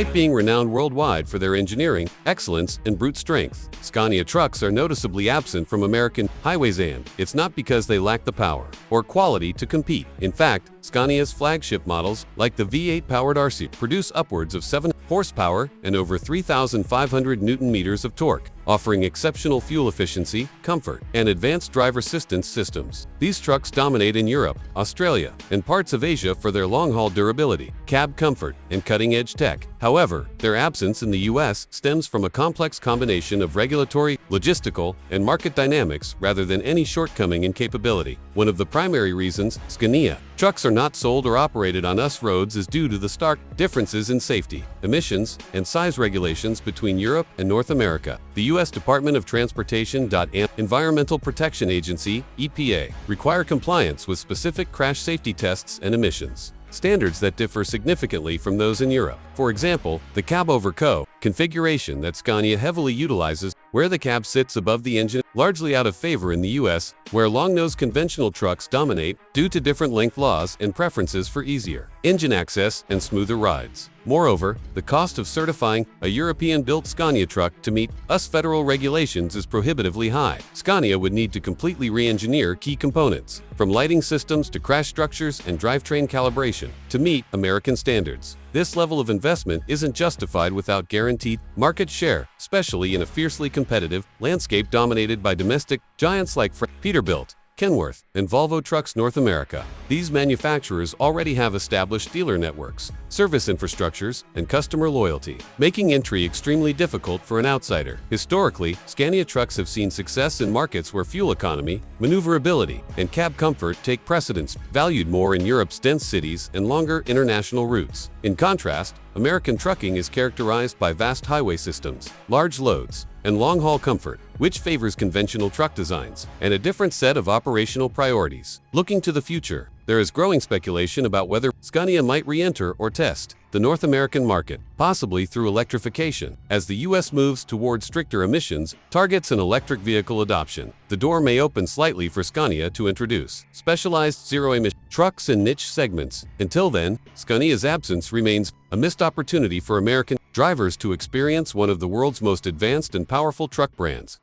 Despite being renowned worldwide for their engineering, excellence, and brute strength, Scania trucks are noticeably absent from American highways, and it's not because they lack the power or quality to compete. In fact, Scania's flagship models, like the V8-powered RC, produce upwards of 7 horsepower and over 3,500 Newton-meters of torque, offering exceptional fuel efficiency, comfort, and advanced driver assistance systems. These trucks dominate in Europe, Australia, and parts of Asia for their long-haul durability, cab comfort, and cutting-edge tech. However, their absence in the U.S. stems from a complex combination of regulatory, logistical, and market dynamics rather than any shortcoming in capability. One of the primary reasons Scania trucks are not sold or operated on US roads is due to the stark differences in safety, emissions, and size regulations between Europe and North America. The U.S. Department of Transportation and Environmental Protection Agency, EPA, require compliance with specific crash safety tests and emissions standards that differ significantly from those in Europe. For example, the cabover configuration that Scania heavily utilizes, where the cab sits above the engine, largely out of favor in the US, where long-nose conventional trucks dominate due to different length laws and preferences for easier engine access and smoother rides. Moreover, the cost of certifying a European-built Scania truck to meet US federal regulations is prohibitively high. Scania would need to completely re-engineer key components, from lighting systems to crash structures and drivetrain calibration, to meet American standards. This level of investment isn't justified without guaranteed market share, especially in a fiercely competitive landscape dominated by domestic giants like Peterbilt, Kenworth, and Volvo Trucks North America. These manufacturers already have established dealer networks, service infrastructures, and customer loyalty, making entry extremely difficult for an outsider. Historically, Scania trucks have seen success in markets where fuel economy, maneuverability, and cab comfort take precedence, valued more in Europe's dense cities and longer international routes. In contrast, American trucking is characterized by vast highway systems, large loads, and long-haul comfort, which favors conventional truck designs and a different set of operational priorities. Looking to the future, there is growing speculation about whether Scania might re-enter or test the North American market, possibly through electrification. As the U.S. moves toward stricter emissions targets and electric vehicle adoption, the door may open slightly for Scania to introduce specialized zero-emission trucks in niche segments. Until then, Scania's absence remains a missed opportunity for American drivers to experience one of the world's most advanced and powerful truck brands.